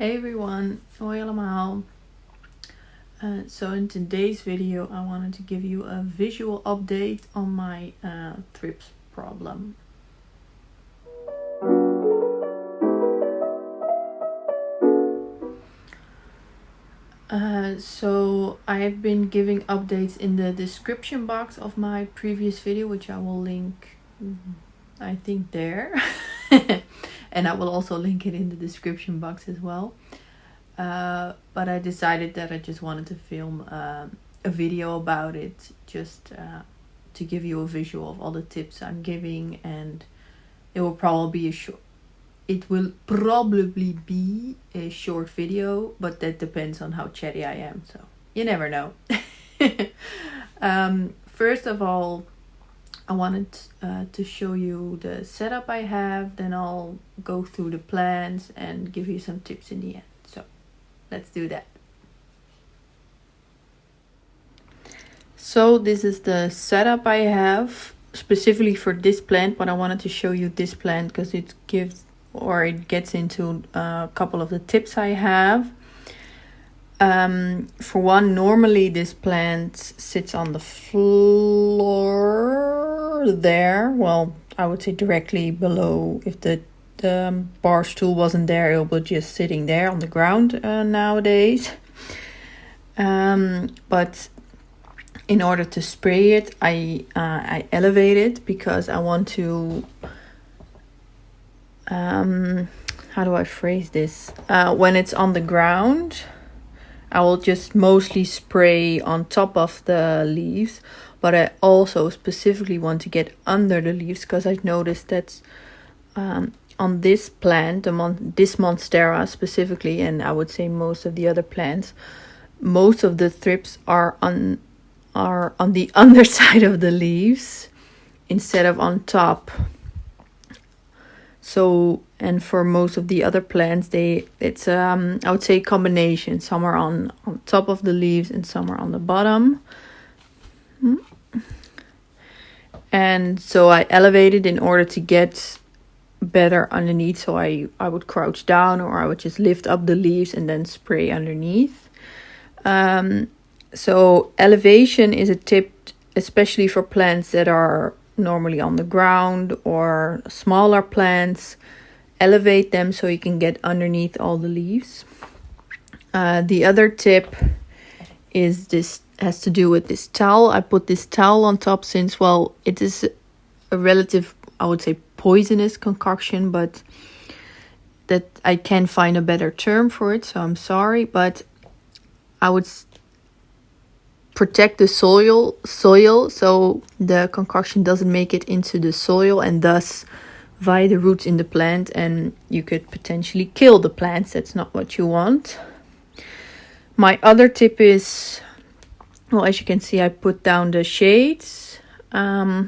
Hey everyone, hoi allemaal. So in today's video I wanted to give you a visual update on my thrips problem. So I have been giving updates in the description box of my previous video, which I will link, I think, there. And I will also link it in the description box as well. But I decided that I just wanted to film a video about it, just to give you a visual of all the tips I'm giving, and it will probably be a short video, but that depends on how chatty I am, so you never know. First of all, I wanted to show you the setup I have, then I'll go through the plans and give you some tips in the end. So let's do that. So this is the setup I have specifically for this plant, but I wanted to show you this plant because it gets into a couple of the tips I have. For one, normally this plant sits on the floor there. Well, I would say directly below. If the bar stool wasn't there, it would just sitting there on the ground nowadays. But in order to spray it, I elevate it because I want to... how do I phrase this? When it's on the ground, I will just mostly spray on top of the leaves, but I also specifically want to get under the leaves because I've noticed that on this plant, this monstera specifically, and I would say most of the other plants, most of the thrips are on the underside of the leaves instead of on top. So, and for most of the other plants, it's I would say combination. Some are on top of the leaves and some are on the bottom. And so I elevated in order to get better underneath. So I would crouch down, or I would just lift up the leaves and then spray underneath. So elevation is a tip, especially for plants that are normally on the ground or smaller plants. Elevate them so you can get underneath all the leaves. The other tip is has to do with this towel. I put this towel on top since, well, it is a relative, I would say, poisonous concoction, but that I can't find a better term for it, so I'm sorry, but I would protect the soil so the concoction doesn't make it into the soil and thus via the roots in the plant, and you could potentially kill the plants. That's not what you want. My other tip is, well, as you can see, I put down the shades. I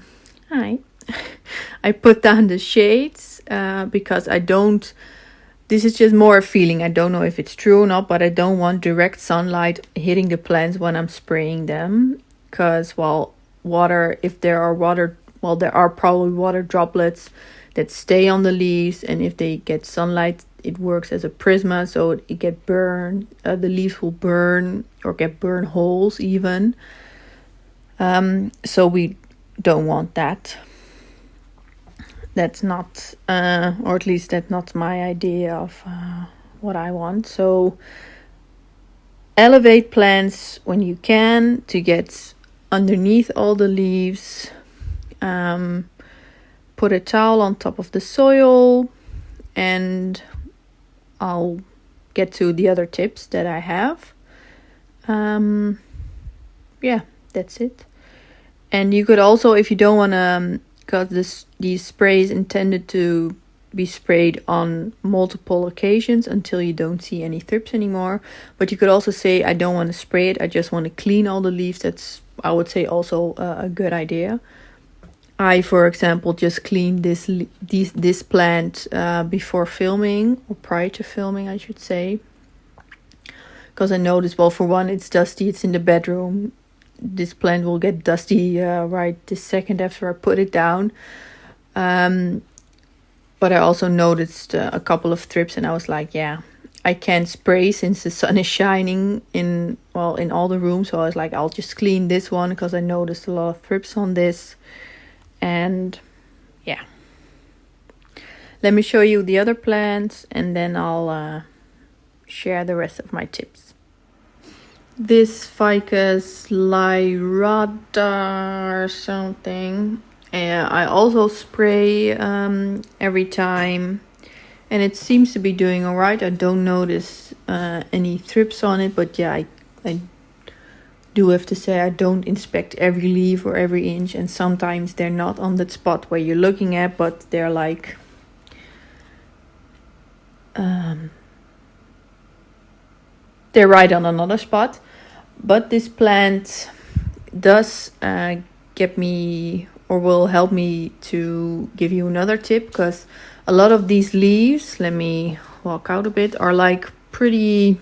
put down the shades because I don't... This is just more a feeling. I don't know if it's true or not, but I don't want direct sunlight hitting the plants when I'm spraying them. Because, there are probably water droplets that stay on the leaves, and if they get sunlight, it works as a prisma, so it get burned. The leaves will burn or get burn holes even. So we don't want that. That's not, or at least that's not my idea of what I want. So elevate plants when you can to get underneath all the leaves. Put a towel on top of the soil, and I'll get to the other tips that I have. Yeah, that's it. And you could also, if you don't want to, because these sprays intended to be sprayed on multiple occasions until you don't see any thrips anymore. But you could also say, I don't want to spray it, I just want to clean all the leaves. That's, I would say, also a good idea. I, for example, just cleaned this plant before filming, or prior to filming, I should say. Because I noticed, well, for one, it's dusty, it's in the bedroom. This plant will get dusty right this second after I put it down. But I also noticed a couple of thrips, and I was like, yeah, I can't spray since the sun is shining in all the rooms. So I was like, I'll just clean this one because I noticed a lot of thrips on this. And yeah. Let me show you the other plants and then I'll share the rest of my tips. This ficus lyrata or something. I also spray every time. And it seems to be doing alright. I don't notice any thrips on it. But yeah, I do have to say I don't inspect every leaf or every inch. And sometimes they're not on that spot where you're looking at. But they're like... they're right on another spot. But this plant does get me... or will help me to give you another tip. Because... a lot of these leaves, let me walk out a bit, are like pretty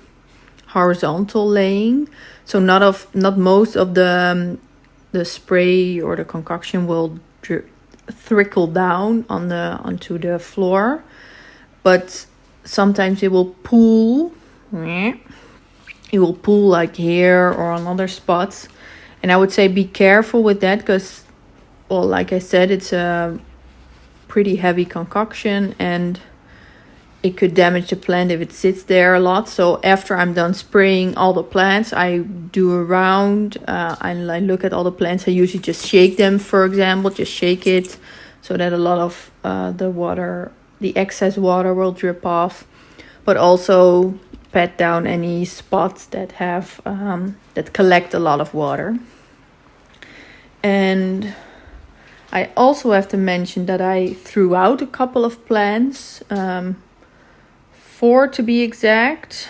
horizontal laying. So not most of the spray or the concoction will trickle down onto the floor, but sometimes it will pool. It will pool like here or on other spots, and I would say be careful with that because, well, like I said, it's a pretty heavy concoction and it could damage the plant if it sits there a lot. So after I'm done spraying all the plants, I do a round and I look at all the plants. I usually just shake them, for example, just shake it so that a lot of the excess water will drip off, but also pat down any spots that have that collect a lot of water. And I also have to mention that I threw out a couple of plants, 4 to be exact,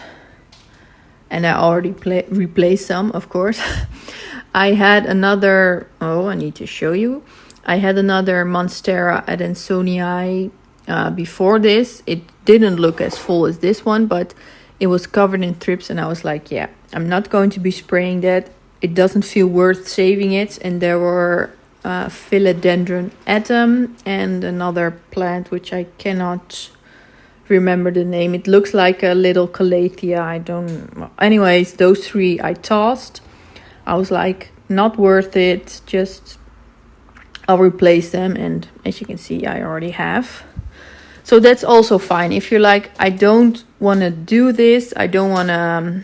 and I already replaced some, of course. I had another, I need to show you. I had another Monstera adansonii before this. It didn't look as full as this one, but it was covered in thrips, and I was like, yeah, I'm not going to be spraying that. It doesn't feel worth saving it, and there were... philodendron atom and another plant which I cannot remember the name. It looks like a little calathea. Anyways, those 3 I tossed. I was like, not worth it, just I'll replace them, and as you can see I already have. So that's also fine. If you're like, I don't want to do this, I don't want to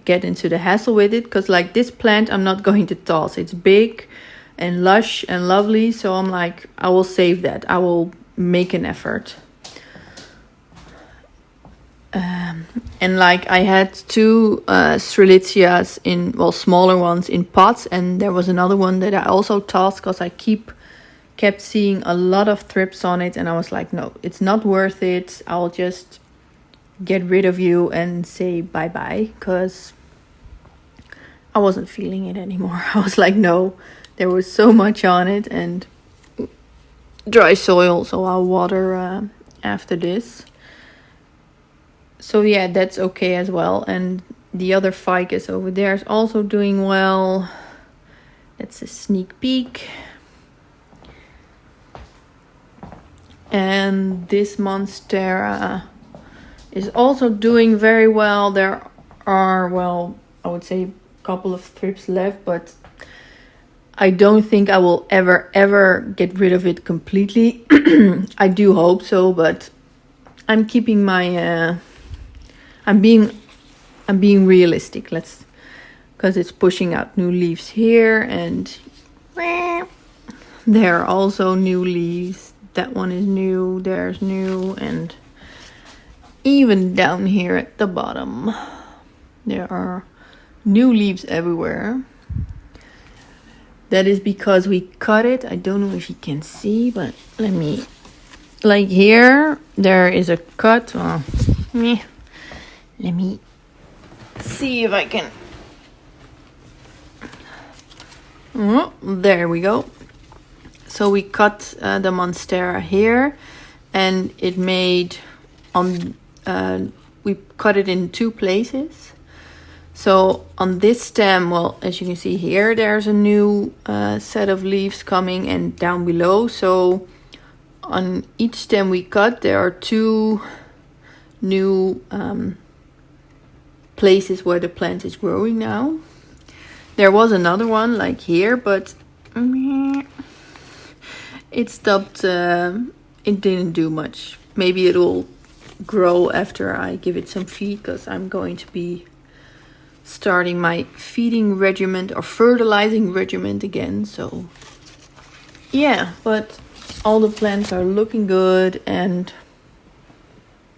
get into the hassle with it, because like this plant I'm not going to toss. It's big and lush and lovely, so I'm like, I will save that. I will make an effort. And like I had 2 strelitzias smaller ones in pots, and there was another one that I also tossed because I kept seeing a lot of thrips on it, and I was like, no, it's not worth it. I'll just get rid of you and say bye-bye, because I wasn't feeling it anymore. I was like, no. There was so much on it and dry soil, so I'll water after this. So yeah, that's okay as well. And the other ficus over there is also doing well. That's a sneak peek. And this Monstera is also doing very well. There are, I would say a couple of thrips left, but I don't think I will ever get rid of it completely. I do hope so, but I'm keeping my... I'm being realistic. Because it's pushing out new leaves here, and there are also new leaves. That one is new, there's new, and even down here at the bottom, there are new leaves everywhere. That is because we cut it. I don't know if you can see, but let me... like here, there is a cut. Let me see if I can... there we go. So we cut the Monstera here, and it made... we cut it in 2 places. So on this stem, as you can see here, there's a new set of leaves coming, and down below. So on each stem we cut, there are 2 new places where the plant is growing now. There was another one like here, but it stopped. It didn't do much. Maybe it'll grow after I give it some feed, because I'm going to be starting my feeding regimen or fertilizing regimen again. So yeah, but all the plants are looking good and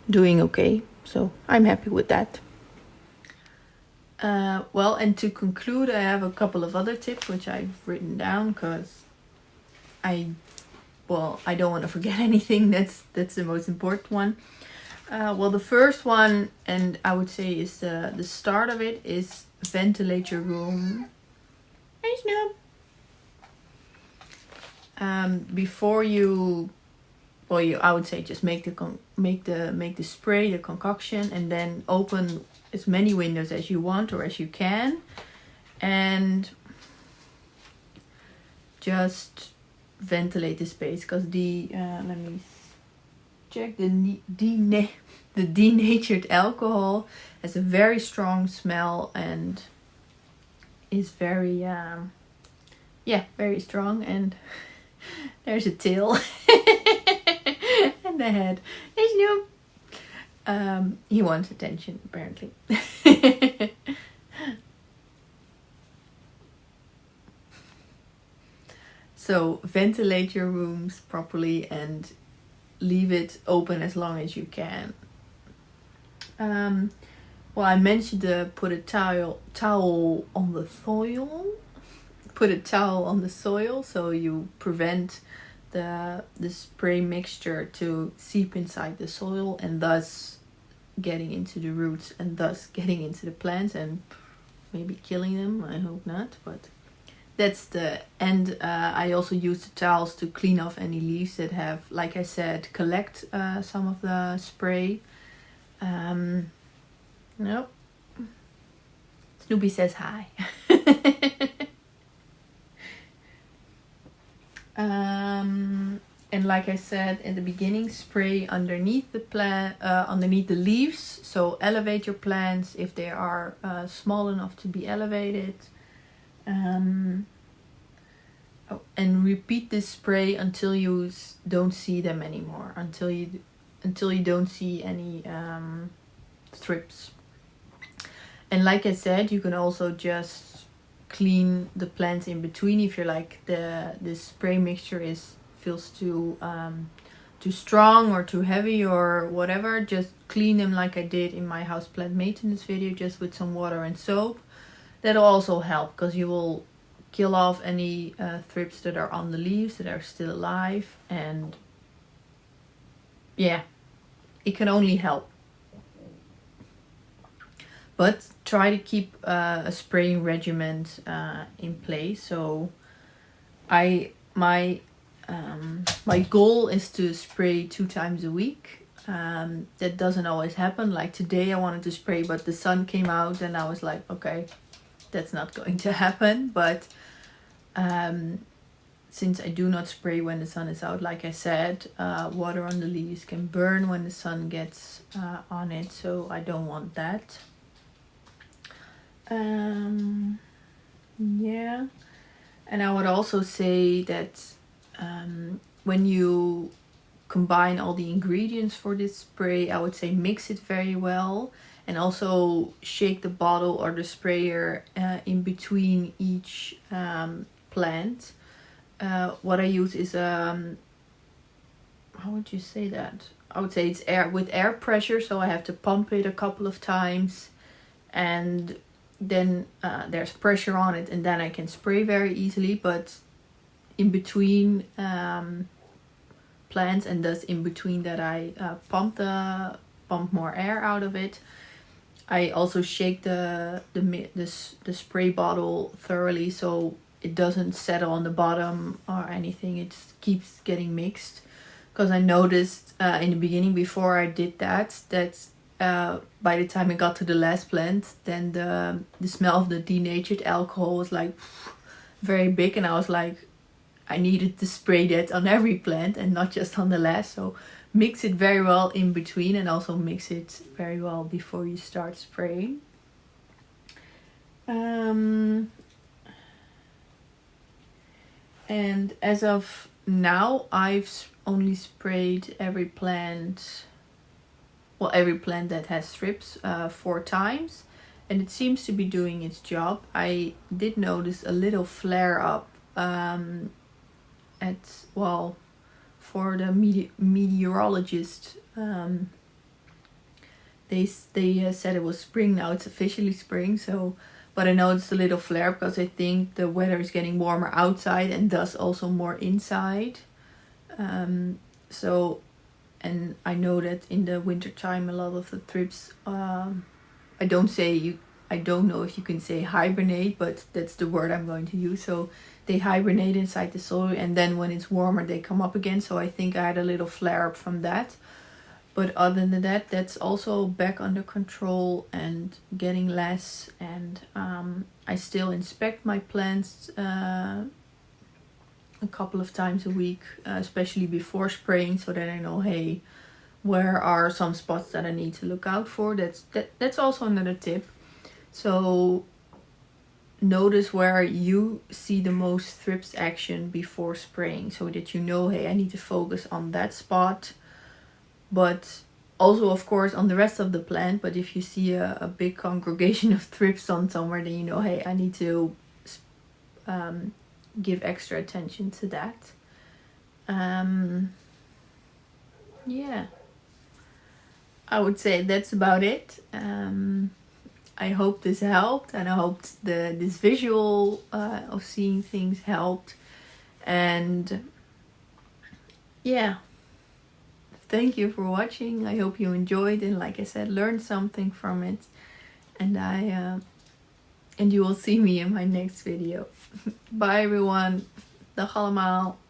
doing okay. So I'm happy with that. Well, and to conclude, I have a couple of other tips which I've written down, because I don't want to forget anything. That's the most important one. Well, the first one, and I would say is the start of it, is ventilate your room. Hey, Snoop. Before you, I would say just make the spray, the concoction, and then open as many windows as you want or as you can, and just ventilate the space, because let me check, the denatured alcohol has a very strong smell and is very very strong. And there's a tail and the head. There's Snoop. He wants attention apparently. So ventilate your rooms properly and leave it open as long as you can. Well, I mentioned put a towel on the soil. Put a towel on the soil so you prevent the spray mixture to seep inside the soil and thus getting into the roots and thus getting into the plants and maybe killing them. I hope not, but that's I also use the towels to clean off any leaves that have, like I said, collect some of the spray. Nope. Snoopy says hi. And like I said in the beginning, spray underneath underneath the leaves. So elevate your plants if they are small enough to be elevated. And repeat this spray until you don't see them anymore. Until you don't see any thrips. And like I said, you can also just clean the plants in between if you're like the spray mixture feels too strong or too heavy or whatever. Just clean them like I did in my houseplant maintenance video, just with some water and soap. That'll also help, because you will kill off any thrips that are on the leaves that are still alive, and yeah, it can only help. But try to keep a spraying regimen in place. So my goal is to spray 2 times a week. That doesn't always happen. Like today I wanted to spray, but the sun came out and I was like, okay, that's not going to happen. But since I do not spray when the sun is out, like I said, water on the leaves can burn when the sun gets on it, so I don't want that. Yeah, and I would also say that when you combine all the ingredients for this spray, I would say mix it very well, and also shake the bottle or the sprayer in between each plant. What I use is how would you say that? I would say it's air pressure, so I have to pump it a couple of times, and then there's pressure on it, and then I can spray very easily. But in between plants, and thus in between that I pump more air out of it, I also shake the spray bottle thoroughly so it doesn't settle on the bottom or anything. It keeps getting mixed, because I noticed in the beginning, before I did that by the time I got to the last plant, then the smell of the denatured alcohol was like very big, and I was like, I needed to spray that on every plant and not just on the last. So mix it very well in between, and also mix it very well before you start spraying. And as of now, I've only sprayed every plant that has thrips 4 times, and it seems to be doing its job. I did notice a little flare up for the meteorologist. They said it was spring now. It's officially spring, so. But I noticed a little flare because I think the weather is getting warmer outside and thus also more inside. And I know that in the winter time a lot of the thrips, I don't know if you can say hibernate, but that's the word I'm going to use. So they hibernate inside the soil, and then when it's warmer they come up again. So I think I had a little flare up from that. But other than that, that's also back under control and getting less. And I still inspect my plants a couple of times a week, especially before spraying, so that I know, hey, where are some spots that I need to look out for. That's also another tip. So notice where you see the most thrips action before spraying, so that you know, hey, I need to focus on that spot. But also, of course, on the rest of the plant. But if you see a big congregation of thrips on somewhere, then you know, hey, I need to give extra attention to that. Yeah, I would say that's about it. I hope this helped, and I hope this visual of seeing things helped. And yeah. Thank you for watching. I hope you enjoyed, and like I said, learned something from it. And and you will see me in my next video. Bye everyone. Dag allemaal.